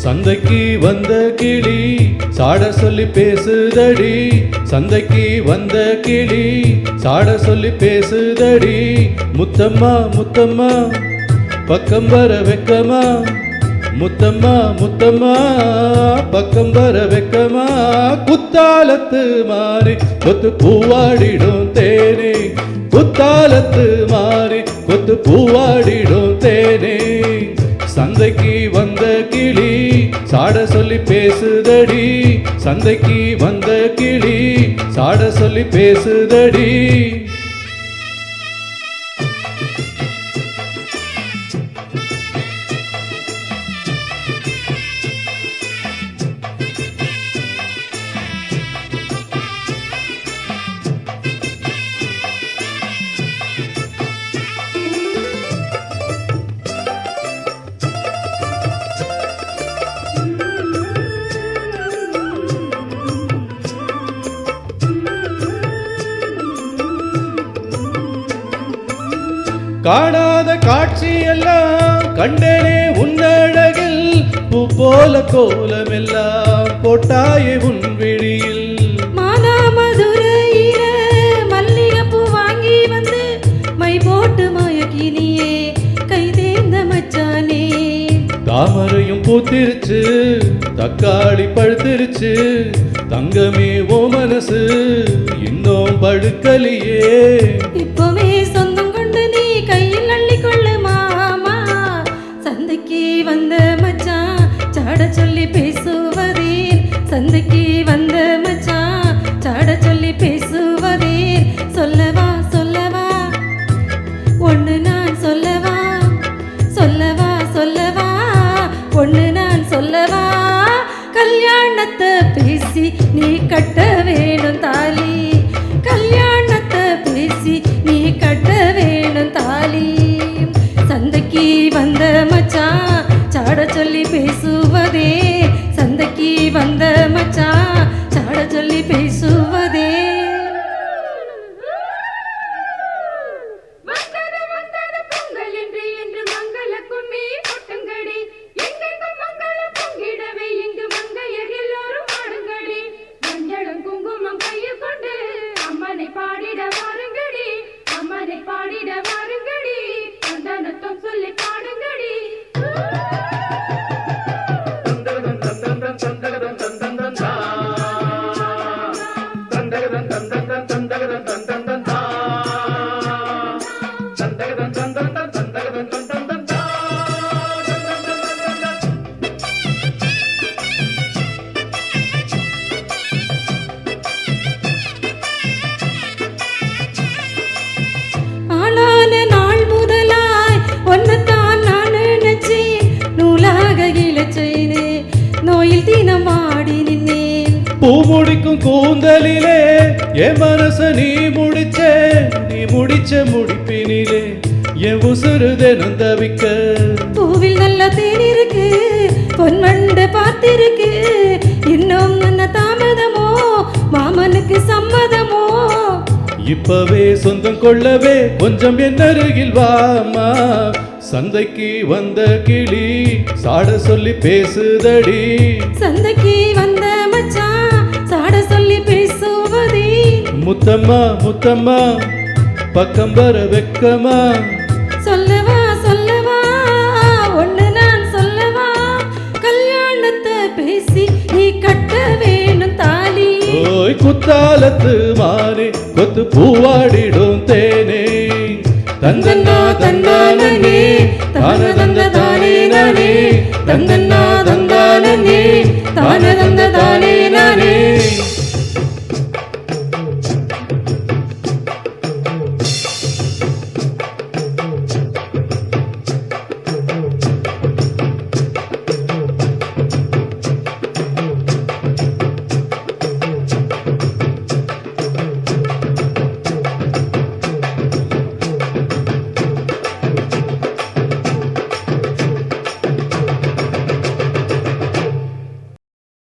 சந்தைக்கு வந்த கிளி சாட சொல்லி பேசுதடி, சந்தைக்கு வந்த கிளி சாட சொல்லி பேசுதடி. முத்தம்மா முத்தம்மா பக்கம் வர வெக்கமா, முத்தம்மா முத்தம்மா பக்கம் வர வெக்கமா. குத்தாலத்து மாறி கொத்து பூவாடிடும் தேனே, குத்தாலத்து மாறி கொத்து பூவாடிடும் தேனே. சந்தைக்கு வந்த கிளி சாட சொல்லி பேசுதடி, சந்தைக்கு வந்த கிளி சாட சொல்லி பேசுதடி. காணாத காட்சி எல்லாம் கண்டேனே உன்னழகில், பூ போல கோலமெல்லாம் போட்டாயே உன் விழியில். மானாமதுரையில மல்லிகைப்பூ வாங்கி வந்து மை போட்டு மயக்கினியே கை தேர்ந்த மச்சானே. தாமரையும் பூத்திருச்சு தக்காளி பழுத்திருச்சு, தங்கமே ஓ மனசு இன்னும் படுக்கலியே. இப்பவே சொந்தம் கொண்டு நீ கையில் அள்ளி கொள்ளு மாமா. சந்தைக்கு வந்த மச்சான் சாட சொல்லி பேசுவதேன், சந்தைக்கு வந்த மச்சான் சாட சொல்லி பேசுவதேன். சொல்லவா சொல்லவா ஒன்று நான் சொல்லவா, சொல்லவா சொல்லவா ஒன்று நான் சொல்லவா. கல்யாணத்தை பேசி நீ கட்ட வேணும் தாலி, கல்யாணத்தை பேசி நீ கட்ட வேணும் தாலி. சந்தைக்கு வந்த மச்சான் சாட சொல்லி பேசுவதே, சந்தைக்கு வந்த மச்சான் சாட சொல்லி பேசுவதே. பாடிட வாருங்கடி, அம்மனை பாடிட வாருங்கடி, சந்தனத்தம் சொல்லி பாடுங்கடி. நோயில் தினம் ஆடி நின்னேன், பூ முடிக்கும் கூந்தலிலே என் மனச நீ முடிச்ச, நீ முடிச்ச முடிப்பினிலே என் உசுறு தினம் தவிக்க. பூவில் நல்ல தேன் இருக்கு பொன்வண்டு பார்த்திருக்கு, இன்னும் என்ன தாமதமோ மாமனுக்கு சம்மதமோ. இப்பவே சொந்தம் கொள்ளவே கொஞ்சம் என் அருகில் வாமா. சந்தைக்கு வந்த கிளி சாட சொல்லி பேசுதடி, சந்தைக்கு வந்த மச்சான் சாட சொல்லி பேசுவதே. முத்தம்மா முத்தம்மா பக்கம் வர வெக்கமா. சொல்லவா சொல்லவா ஒண்ணு நான் சொல்லவா, கல்யாணத்தை பேசி நீ கட்ட வேணும் தாலி. ஓய் குத்தாலத்து மாறி கொத்து பூவாடிடும் தேனே, தந்தன்னா தன்னானே தானதன்